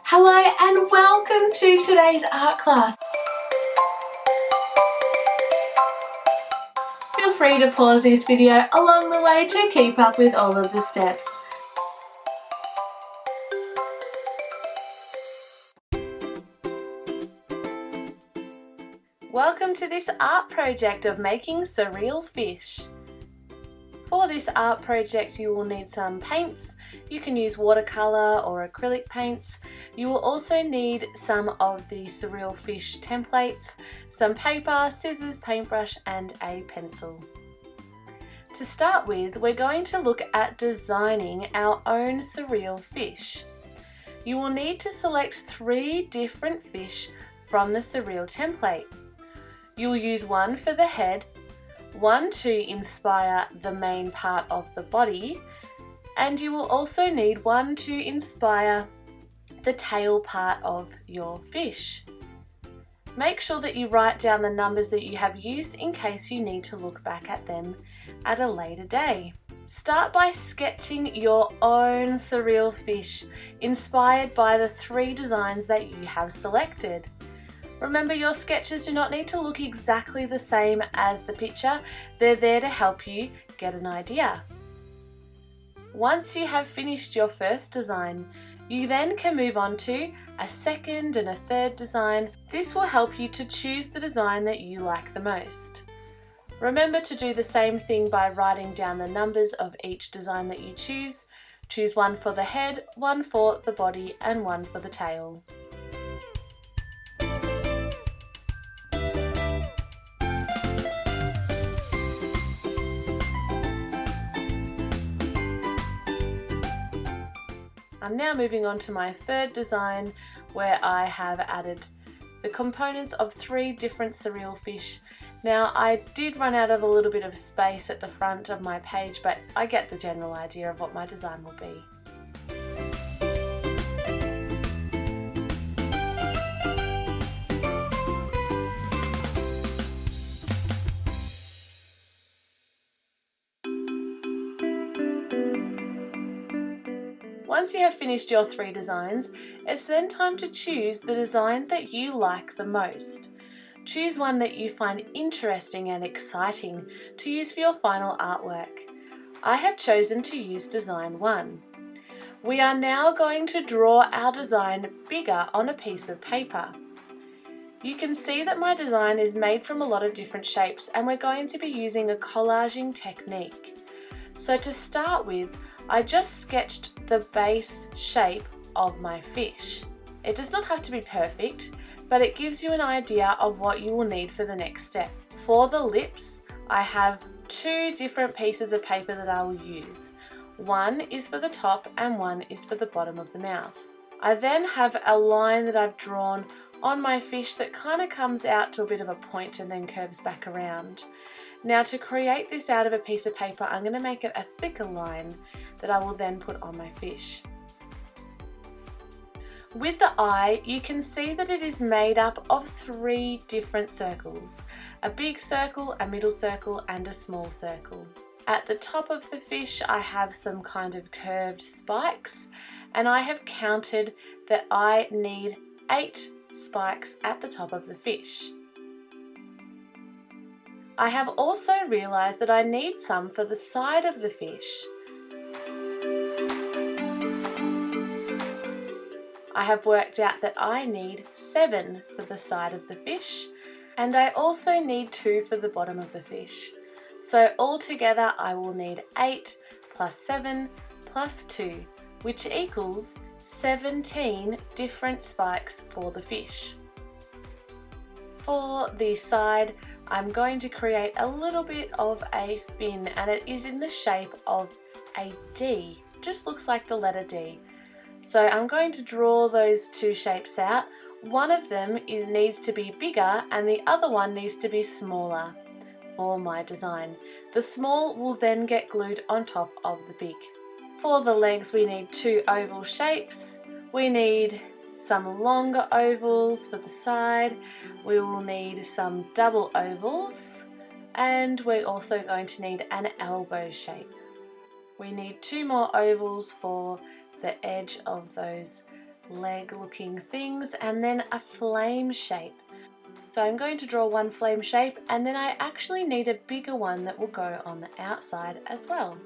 Hello and welcome to today's art class. Feel free to pause this video along the way to keep up with all of the steps. Welcome to this art project of making surreal fish. For this art project you will need some paints. You can use watercolour or acrylic paints. You will also need some of the surreal fish templates, some paper, scissors, paintbrush and a pencil. To start with, we're going to look at designing our own surreal fish. You will need to select 3 different fish from the surreal template. You will use one for the head, one to inspire the main part of the body, and you will also need one to inspire the tail part of your fish. Make sure that you write down the numbers that you have used in case you need to look back at them at a later day. Start by sketching your own surreal fish inspired by the 3 designs that you have selected. Remember, your sketches do not need to look exactly the same as the picture. They're there to help you get an idea. Once you have finished your first design, you then can move on to a second and a third design. This will help you to choose the design that you like the most. Remember to do the same thing by writing down the numbers of each design that you choose. Choose one for the head, one for the body, and one for the tail. I'm now moving on to my third design where I have added the components of 3 different surreal fish. Now I did run out of a little bit of space at the front of my page, but I get the general idea of what my design will be. Once you have finished your 3 designs, it's then time to choose the design that you like the most. Choose one that you find interesting and exciting to use for your final artwork. I have chosen to use design 1. We are now going to draw our design bigger on a piece of paper. You can see that my design is made from a lot of different shapes, and we're going to be using a collaging technique. So to start with, I just sketched the base shape of my fish. It does not have to be perfect, but it gives you an idea of what you will need for the next step. For the lips, I have 2 different pieces of paper that I will use. One is for the top and one is for the bottom of the mouth. I then have a line that I've drawn on my fish that kind of comes out to a bit of a point and then curves back around. Now to create this out of a piece of paper, I'm going to make it a thicker line that I will then put on my fish. With the eye, you can see that it is made up of 3 different circles. A big circle, a middle circle and a small circle. At the top of the fish I have some kind of curved spikes, and I have counted that I need 8 spikes at the top of the fish. I have also realised that I need some for the side of the fish. I have worked out that I need 7 for the side of the fish, and I also need 2 for the bottom of the fish. So altogether I will need 8 plus 7 plus 2, which equals 17 different spikes for the fish. For the side, I'm going to create a little bit of a fin, and it is in the shape of a D. Just looks like the letter D. So I'm going to draw those 2 shapes out. One of them needs to be bigger and the other one needs to be smaller for my design. The small will then get glued on top of the big. For the legs we need 2 oval shapes. We need some longer ovals for the side. We will need some double ovals, and we're also going to need an elbow shape. We need 2 more ovals for the edge of those leg looking things, and then a flame shape. So I'm going to draw one flame shape, and then I actually need a bigger one that will go on the outside as well.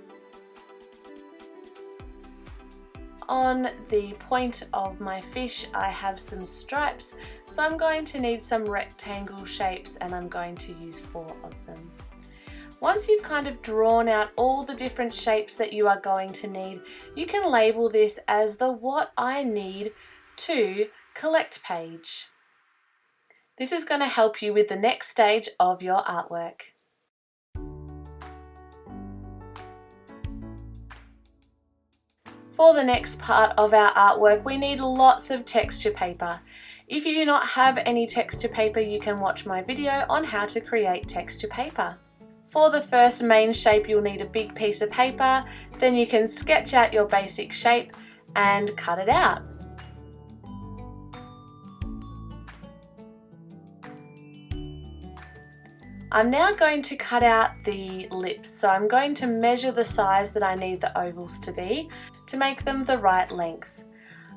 On the point of my fish I have some stripes, so I'm going to need some rectangle shapes, and I'm going to use 4 of them. Once you've kind of drawn out all the different shapes that you are going to need, you can label this as the What I Need to Collect page. This is going to help you with the next stage of your artwork. For the next part of our artwork, we need lots of texture paper. If you do not have any texture paper, you can watch my video on how to create texture paper. For the first main shape, you'll need a big piece of paper, then you can sketch out your basic shape and cut it out. I'm now going to cut out the lips, so I'm going to measure the size that I need the ovals to be to make them the right length.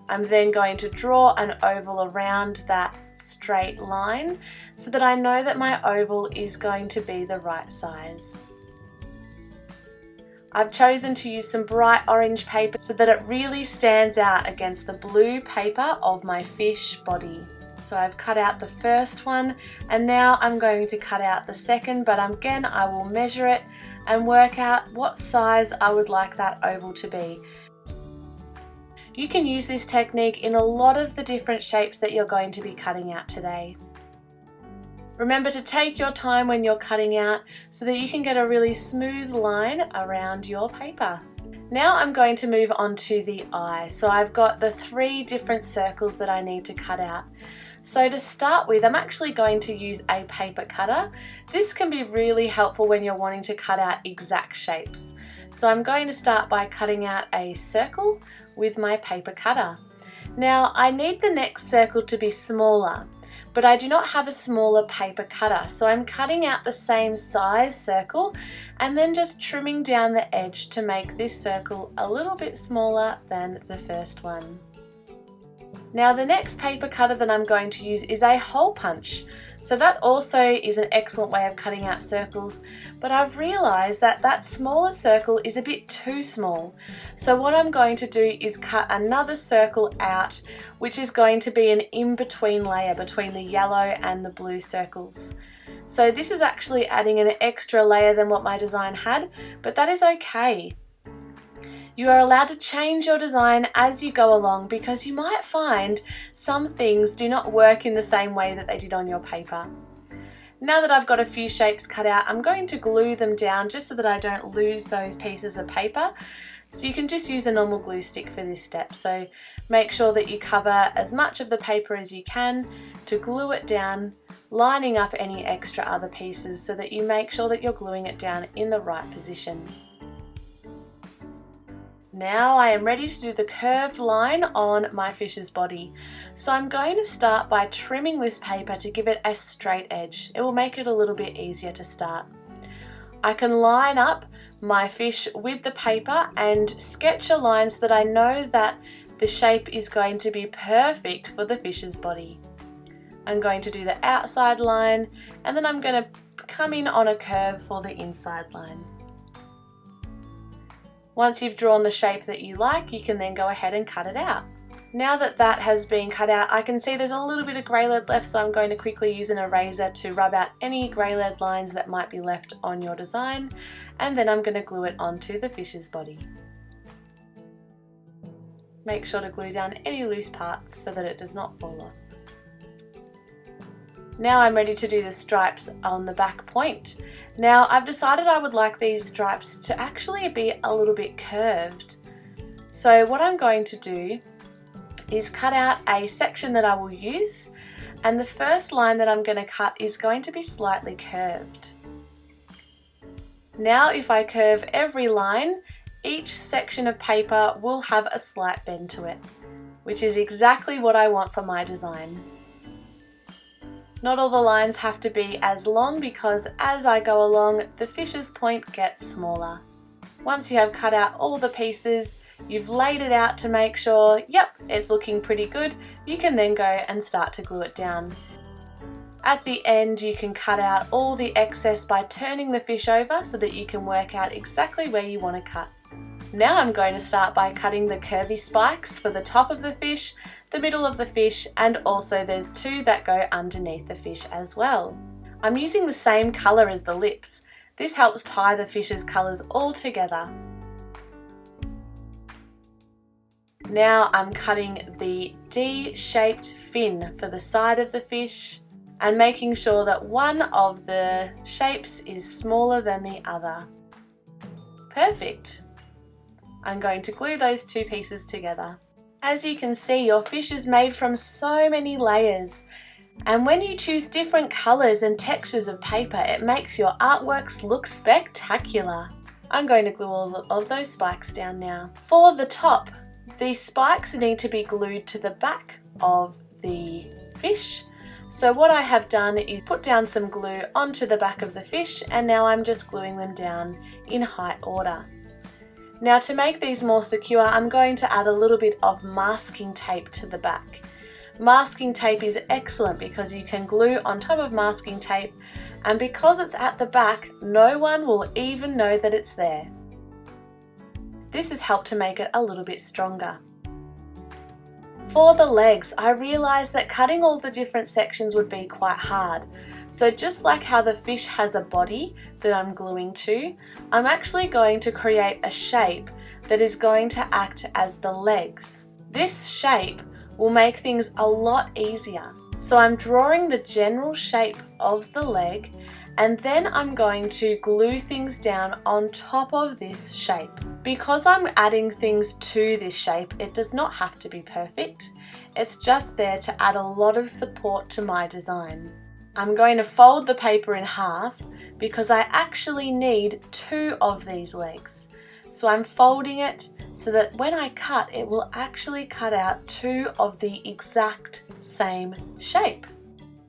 I'm then going to draw an oval around that straight line so that I know that my oval is going to be the right size. I've chosen to use some bright orange paper so that it really stands out against the blue paper of my fish body. So I've cut out the first one, and now I'm going to cut out the second, but again I will measure it and work out what size I would like that oval to be. You can use this technique in a lot of the different shapes that you're going to be cutting out today. Remember to take your time when you're cutting out so that you can get a really smooth line around your paper. Now I'm going to move on to the eye. So I've got the 3 different circles that I need to cut out. So to start with, I'm actually going to use a paper cutter. This can be really helpful when you're wanting to cut out exact shapes. So I'm going to start by cutting out a circle with my paper cutter. Now I need the next circle to be smaller, but I do not have a smaller paper cutter, so I'm cutting out the same size circle and then just trimming down the edge to make this circle a little bit smaller than the first one. Now the next paper cutter that I'm going to use is a hole punch. So that also is an excellent way of cutting out circles, but I've realized that that smaller circle is a bit too small. So what I'm going to do is cut another circle out, which is going to be an in-between layer between the yellow and the blue circles. So this is actually adding an extra layer than what my design had, but that is okay. You are allowed to change your design as you go along because you might find some things do not work in the same way that they did on your paper. Now that I've got a few shapes cut out, I'm going to glue them down just so that I don't lose those pieces of paper. So you can just use a normal glue stick for this step. So make sure that you cover as much of the paper as you can to glue it down, lining up any extra other pieces so that you make sure that you're gluing it down in the right position. Now I am ready to do the curved line on my fish's body. So I'm going to start by trimming this paper to give it a straight edge. It will make it a little bit easier to start. I can line up my fish with the paper and sketch a line so that I know that the shape is going to be perfect for the fish's body. I'm going to do the outside line and then I'm going to come in on a curve for the inside line. Once you've drawn the shape that you like, you can then go ahead and cut it out. Now that that has been cut out, I can see there's a little bit of grey lead left, so I'm going to quickly use an eraser to rub out any grey lead lines that might be left on your design, and then I'm going to glue it onto the fish's body. Make sure to glue down any loose parts so that it does not fall off. Now I'm ready to do the stripes on the back point. Now I've decided I would like these stripes to actually be a little bit curved. So what I'm going to do is cut out a section that I will use, and the first line that I'm going to cut is going to be slightly curved. Now if I curve every line, each section of paper will have a slight bend to it, which is exactly what I want for my design. Not all the lines have to be as long because as I go along, the fish's point gets smaller. Once you have cut out all the pieces, you've laid it out to make sure, yep, it's looking pretty good, you can then go and start to glue it down. At the end, you can cut out all the excess by turning the fish over so that you can work out exactly where you want to cut. Now I'm going to start by cutting the curvy spikes for the top of the fish, the middle of the fish, and also there's 2 that go underneath the fish as well. I'm using the same colour as the lips. This helps tie the fish's colours all together. Now I'm cutting the D-shaped fin for the side of the fish and making sure that one of the shapes is smaller than the other. Perfect. I'm going to glue those 2 pieces together. As you can see, your fish is made from so many layers, and when you choose different colours and textures of paper, it makes your artworks look spectacular. I'm going to glue all of those spikes down now. For the top, these spikes need to be glued to the back of the fish. So what I have done is put down some glue onto the back of the fish, and now I'm just gluing them down in height order. Now to make these more secure, I'm going to add a little bit of masking tape to the back. Masking tape is excellent because you can glue on top of masking tape, and because it's at the back, no one will even know that it's there. This has helped to make it a little bit stronger. For the legs, I realised that cutting all the different sections would be quite hard. So just like how the fish has a body that I'm gluing to, I'm actually going to create a shape that is going to act as the legs. This shape will make things a lot easier. So I'm drawing the general shape of the leg, and then I'm going to glue things down on top of this shape. Because I'm adding things to this shape, it does not have to be perfect. It's just there to add a lot of support to my design. I'm going to fold the paper in half because I actually need 2 of these legs. So I'm folding it so that when I cut, it will actually cut out 2 of the exact same shape.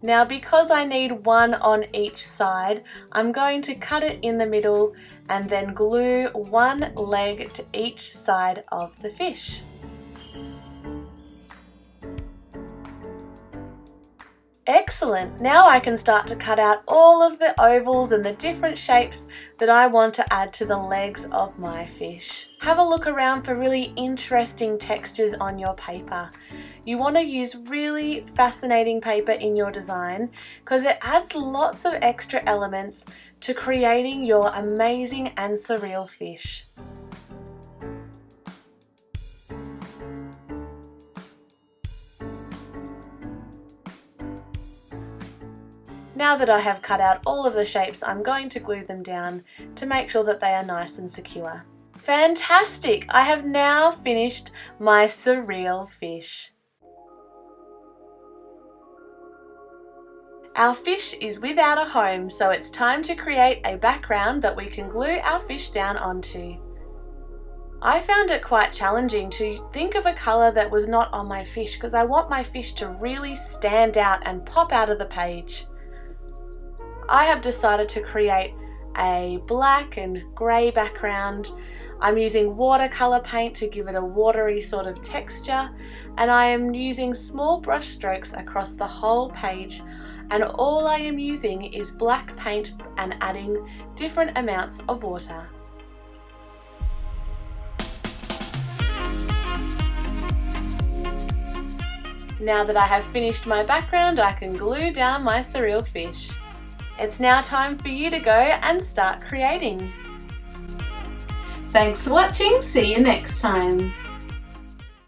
Now because I need 1 on each side, I'm going to cut it in the middle and then glue 1 leg to each side of the fish. Excellent! Now I can start to cut out all of the ovals and the different shapes that I want to add to the legs of my fish. Have a look around for really interesting textures on your paper. You want to use really fascinating paper in your design because it adds lots of extra elements to creating your amazing and surreal fish. Now that I have cut out all of the shapes, I'm going to glue them down to make sure that they are nice and secure. Fantastic! I have now finished my surreal fish. Our fish is without a home, so it's time to create a background that we can glue our fish down onto. I found it quite challenging to think of a colour that was not on my fish because I want my fish to really stand out and pop out of the page. I have decided to create a black and grey background. I'm using watercolour paint to give it a watery sort of texture, and I am using small brush strokes across the whole page, and all I am using is black paint and adding different amounts of water. Now that I have finished my background, I can glue down my surreal fish. It's now time for you to go and start creating. Thanks for watching, see you next time.